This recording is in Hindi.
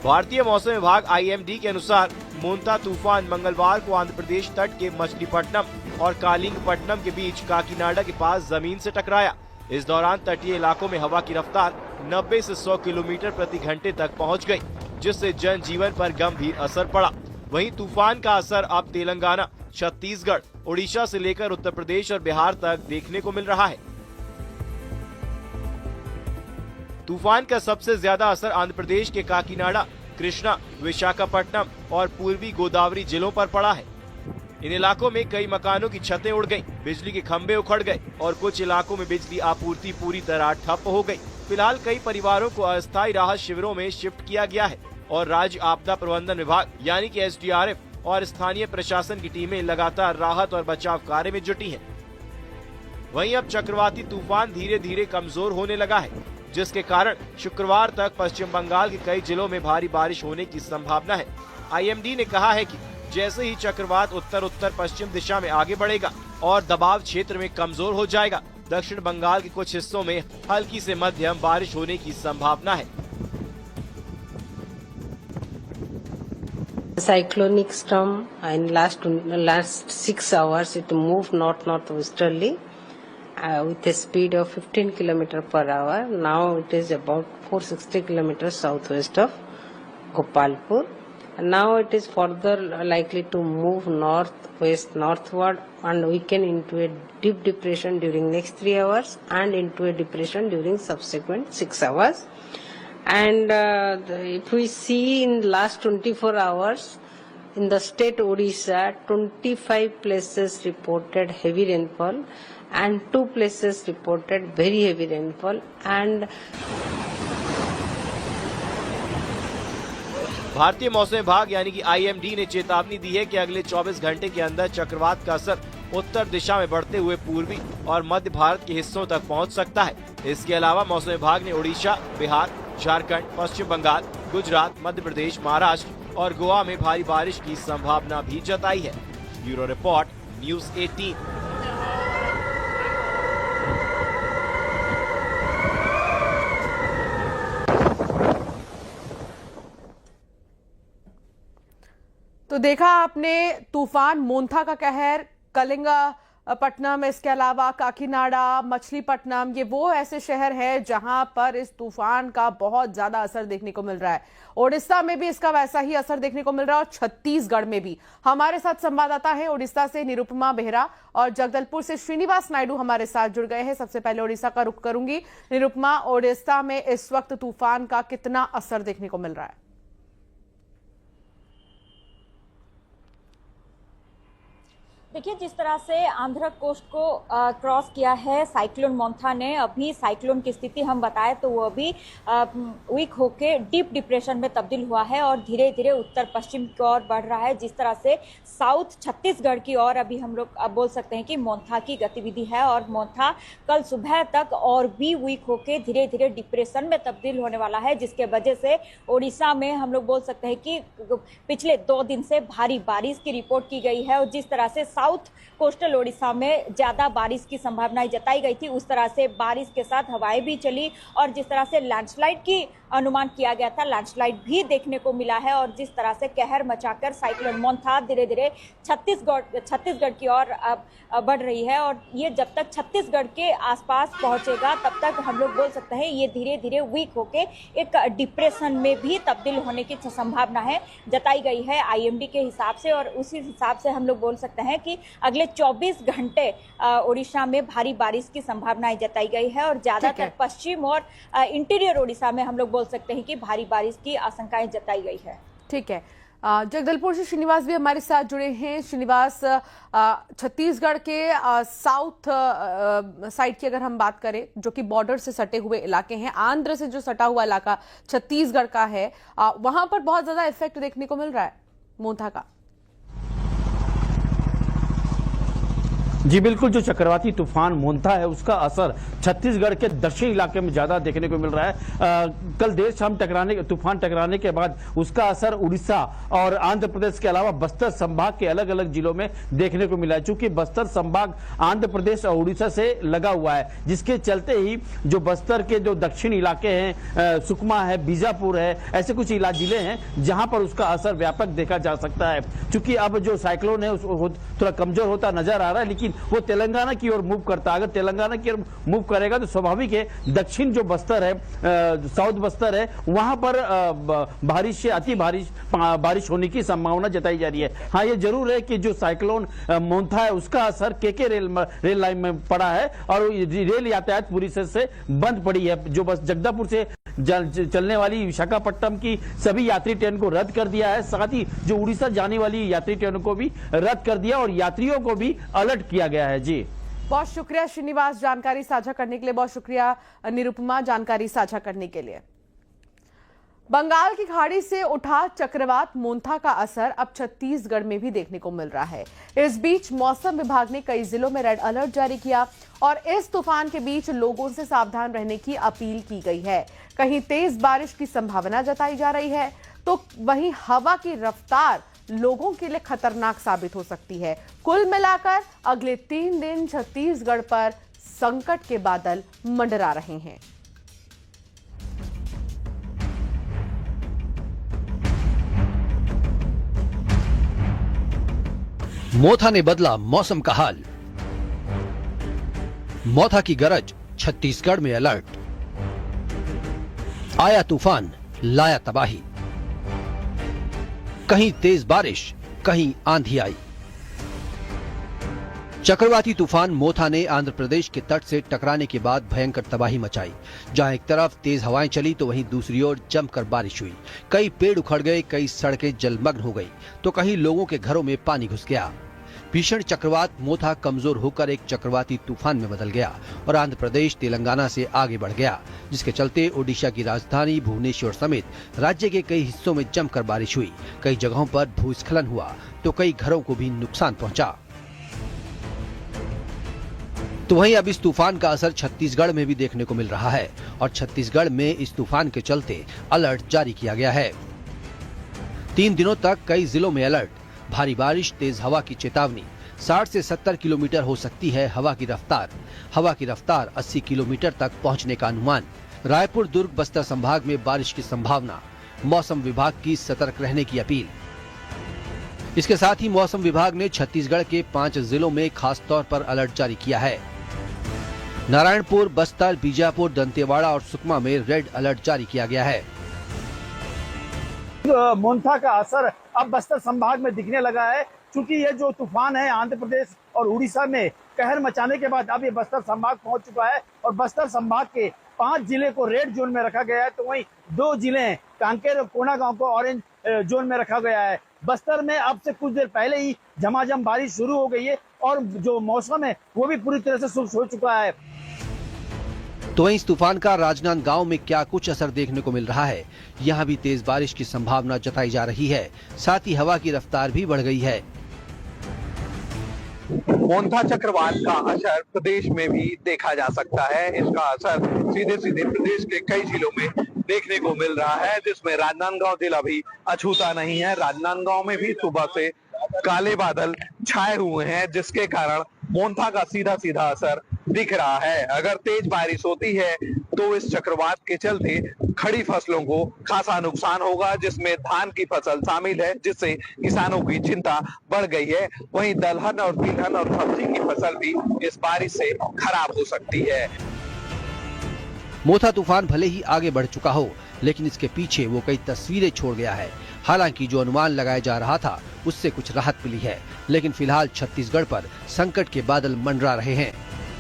भारतीय मौसम विभाग IMD के अनुसार मोंता तूफान मंगलवार को आंध्र प्रदेश तट के मछलीपट्टनम और कालिंगपट्टनम के बीच काकीनाडा के पास जमीन से टकराया। इस दौरान तटीय इलाकों में हवा की रफ्तार 90 से 100 किलोमीटर प्रति घंटे तक पहुंच गई, जिससे जनजीवन पर गंभीर असर पड़ा। वहीं तूफान का असर अब तेलंगाना, छत्तीसगढ़, ओडिशा से लेकर उत्तर प्रदेश और बिहार तक देखने को मिल रहा है। तूफान का सबसे ज्यादा असर आंध्र प्रदेश के काकीनाडा, कृष्णा, विशाखापट्टनम और पूर्वी गोदावरी जिलों पर पड़ा है। इन इलाकों में कई मकानों की छतें उड़ गईं, बिजली के खंभे उखड़ गए और कुछ इलाकों में बिजली आपूर्ति पूरी तरह ठप हो गई। फिलहाल कई परिवारों को अस्थायी राहत शिविरों में शिफ्ट किया गया है और राज्य आपदा प्रबंधन विभाग यानी कि SDRF और स्थानीय प्रशासन की टीमें लगातार राहत और बचाव कार्य में जुटी हैं। वहीं अब चक्रवाती तूफान धीरे धीरे कमजोर होने लगा है, जिसके कारण शुक्रवार तक पश्चिम बंगाल के कई जिलों में भारी बारिश होने की संभावना है। IMD ने कहा है कि जैसे ही चक्रवात उत्तर पश्चिम दिशा में आगे बढ़ेगा और दबाव क्षेत्र में कमजोर हो जाएगा, दक्षिण बंगाल के कुछ हिस्सों में हल्की से मध्यम बारिश होने की संभावना है। Cyclonic storm in last 6 hours it moved northwesterly with a speed of 15 km/h. Now it is about 460 km southwest of Gopalpur. And now it is further likely to move northward and weaken into a deep depression during next 3 hours and into a depression during subsequent 6 hours. And if we see in last 24 hours, in the state Odisha, 25 places reported heavy rainfall and 2 places reported very heavy rainfall. And भारतीय मौसम विभाग यानी कि IMD ने चेतावनी दी है कि अगले 24 घंटे के अंदर चक्रवात का असर उत्तर दिशा में बढ़ते हुए पूर्वी और मध्य भारत के हिस्सों तक पहुंच सकता है। इसके अलावा मौसम विभाग ने ओडिशा, बिहार, झारखंड, पश्चिम बंगाल, गुजरात, मध्य प्रदेश, महाराष्ट्र और गोवा में भारी बारिश की संभावना भी जताई है। Bureau report, news 18। तो देखा आपने तूफान मोंथा का कहर, कलिंगपट्टनम, इसके अलावा काकीनाडा, मछलीपट्टनम, ये वो ऐसे शहर हैं जहां पर इस तूफान का बहुत ज्यादा असर देखने को मिल रहा है। ओडिशा में भी इसका वैसा ही असर देखने को मिल रहा है और छत्तीसगढ़ में भी। हमारे साथ संवाददाता है ओडिशा से निरुपमा बेहरा और जगदलपुर से श्रीनिवास नायडू हमारे साथ जुड़ गए हैं। सबसे पहले ओडिशा का रुख करूंगी। निरुपमा, ओडिशा में इस वक्त तूफान का कितना असर देखने को मिल रहा है? देखिए, जिस तरह से आंध्र कोस्ट को क्रॉस किया है साइक्लोन मोंथा ने, अभी साइक्लोन की स्थिति हम बताएं तो वो अभी वीक होके डीप डिप्रेशन में तब्दील हुआ है और धीरे धीरे उत्तर पश्चिम की ओर बढ़ रहा है। जिस तरह से साउथ छत्तीसगढ़ की ओर अभी हम लोग अब बोल सकते हैं कि मोंथा की गतिविधि है और मोंथा कल सुबह तक और भी वीक होके धीरे धीरे डिप्रेशन में तब्दील होने वाला है, जिसके वजह से ओडिशा में हम लोग बोल सकते हैं कि पिछले 2 दिन से भारी बारिश की रिपोर्ट की गई है। और जिस तरह से साउथ कोस्टल ओडिशा में ज्यादा बारिश की संभावनाएं जताई गई थी, उस तरह से बारिश के साथ हवाएं भी चली और जिस तरह से लैंडस्लाइड की अनुमान किया गया था, लैंडस्लाइड भी देखने को मिला है। और जिस तरह से कहर मचाकर साइक्लोन मोंथा धीरे धीरे छत्तीसगढ़ की ओर बढ़ रही है और ये जब तक छत्तीसगढ़ के आसपास पहुंचेगा तब तक हम लोग बोल सकते हैं ये धीरे धीरे वीक होके एक डिप्रेशन में भी तब्दील होने की संभावना है जताई गई है IMD के हिसाब से। और उसी हिसाब से हम लोग बोल सकते हैं कि अगले 24 घंटे ओडिशा में भारी बारिश की संभावनाएं जताई गई है और ज्यादातर पश्चिम और इंटीरियर ओडिशा में हम लोग बोल सकते हैं कि भारी बारिश की आशंकाएं जताई गई है। ठीक है, जगदलपुर से श्रीनिवास भी हमारे साथ जुड़े हैं। श्रीनिवास, छत्तीसगढ़ के साउथ साइड की अगर हम बात करें, जो कि बॉर्डर से सटे हुए इलाके हैं, आंध्र से जो सटा हुआ इलाका छत्तीसगढ़ का है, वहां पर बहुत ज्यादा इफेक्ट देखने को मिल रहा है मोंथा का। जी बिल्कुल, जो चक्रवाती तूफान मोन्था है उसका असर छत्तीसगढ़ के दक्षिणी इलाके में ज्यादा देखने को मिल रहा है। कल देर शाम तूफान टकराने के बाद उसका असर उड़ीसा और आंध्र प्रदेश के अलावा बस्तर संभाग के अलग अलग जिलों में देखने को मिला है। चूंकि बस्तर संभाग आंध्र प्रदेश और उड़ीसा से लगा हुआ है, जिसके चलते ही जो बस्तर के जो दक्षिणी इलाके हैं, सुकमा है, बीजापुर है, ऐसे कुछ जिले हैं जहां पर उसका असर व्यापक देखा जा सकता है। चूंकि अब जो साइक्लोन है थोड़ा कमजोर होता नजर आ रहा है, लेकिन वो तेलंगाना की ओर मूव करता है। अगर तेलंगाना की ओर मूव करेगा तो स्वाभाविक है दक्षिण जो बस्तर है, साउथ बस्तर है, वहां पर बारिश से अति बारिश होने की संभावना जताई जा रही है। हाँ, ये जरूर है कि जो साइक्लोन मोन्था है उसका असर केके रेल लाइन में पड़ा है और रेल यातायात पूरी से बंद पड़ी है। जो बस जगदलपुर से चलने वाली विशाखापट्टनम की सभी यात्री ट्रेन को रद्द कर दिया है। साथ ही जो उड़ीसा जाने वाली यात्री ट्रेनों को भी रद्द कर दिया और यात्रियों को भी अलर्ट किया गया है। जी बहुत शुक्रिया श्रीनिवास, जानकारी साझा करने के लिए। बहुत शुक्रिया निरुपमा, जानकारी साझा करने के लिए। बंगाल की खाड़ी से उठा चक्रवात मोन्था का असर अब छत्तीसगढ़ में भी देखने को मिल रहा है। इस बीच मौसम विभाग ने कई जिलों में रेड अलर्ट जारी किया और इस तूफान के बीच लोगों से सावधान रहने की अपील की गई है। कहीं तेज बारिश की संभावना जताई जा रही है तो वहीं हवा की रफ्तार लोगों के लिए खतरनाक साबित हो सकती है। कुल मिलाकर अगले 3 दिन छत्तीसगढ़ पर संकट के बादल मंडरा रहे हैं। मोथा ने बदला मौसम का हाल। मोथा की गरज, छत्तीसगढ़ में अलर्ट। आया तूफान, लाया तबाही। कहीं तेज बारिश, कहीं आंधी आई। चक्रवाती तूफान मोथा ने आंध्र प्रदेश के तट से टकराने के बाद भयंकर तबाही मचाई। जहां एक तरफ तेज हवाएं चली तो वहीं दूसरी ओर जमकर बारिश हुई। कई पेड़ उखड़ गए, कई सड़कें जलमग्न हो गई तो कहीं लोगों के घरों में पानी घुस गया। भीषण चक्रवात मोथा कमजोर होकर एक चक्रवाती तूफान में बदल गया और आंध्र प्रदेश तेलंगाना से आगे बढ़ गया, जिसके चलते ओडिशा की राजधानी भुवनेश्वर समेत राज्य के कई हिस्सों में जमकर बारिश हुई। कई जगहों पर भूस्खलन हुआ तो कई घरों को भी नुकसान पहुंचा। तो वहीं अब इस तूफान का असर छत्तीसगढ़ में भी देखने को मिल रहा है और छत्तीसगढ़ में इस तूफान के चलते अलर्ट जारी किया गया है। 3 दिनों तक कई जिलों में अलर्ट, भारी बारिश, तेज हवा की चेतावनी। 60 से 70 किलोमीटर हो सकती है हवा की रफ्तार। हवा की रफ्तार 80 किलोमीटर तक पहुंचने का अनुमान। रायपुर, दुर्ग, बस्तर संभाग में बारिश की संभावना। मौसम विभाग की सतर्क रहने की अपील। इसके साथ ही मौसम विभाग ने छत्तीसगढ़ के 5 जिलों में खास तौर पर अलर्ट जारी किया है। नारायणपुर, बस्तर, बीजापुर, दंतेवाड़ा और सुकमा में रेड अलर्ट जारी किया गया है। मोन्था का असर अब बस्तर संभाग में दिखने लगा है, क्योंकि ये जो तूफान है आंध्र प्रदेश और उड़ीसा में कहर मचाने के बाद अब ये बस्तर संभाग पहुंच चुका है और बस्तर संभाग के 5 जिले को रेड जोन में रखा गया है, तो वहीं 2 जिले कांकेर और कोंडागांव को ऑरेंज जोन में रखा गया है। बस्तर में अब से कुछ देर पहले ही झमाझम बारिश शुरू हो गई है और जो मौसम है वो भी पूरी तरह से शुष्क हो चुका है। तो वहीं इस तूफान का राजनांदगांव में क्या कुछ असर देखने को मिल रहा है। यहाँ भी तेज बारिश की संभावना जताई जा रही है, साथ ही हवा की रफ्तार भी बढ़ गई है। मोन्था चक्रवात का असर प्रदेश में भी देखा जा सकता है। इसका असर सीधे सीधे प्रदेश के कई जिलों में देखने को मिल रहा है, जिसमें राजनांदगांव जिला भी अछूता नहीं है। राजनांदगांव में भी सुबह से काले बादल छाए हुए हैं, जिसके कारण मोन्था का सीधा सीधा असर दिख रहा है। अगर तेज बारिश होती है तो इस चक्रवात के चलते खड़ी फसलों को खासा नुकसान होगा, जिसमें धान की फसल शामिल है, जिससे किसानों की चिंता बढ़ गई है। वहीं दलहन और तिलहन और सब्जी की फसल भी इस बारिश से खराब हो सकती है। मोथा तूफान भले ही आगे बढ़ चुका हो, लेकिन इसके पीछे वो कई तस्वीरें छोड़ गया है। हालांकि जो अनुमान लगाया जा रहा था उससे कुछ राहत मिली है, लेकिन फिलहाल छत्तीसगढ़ पर संकट के बादल मंडरा रहे हैं।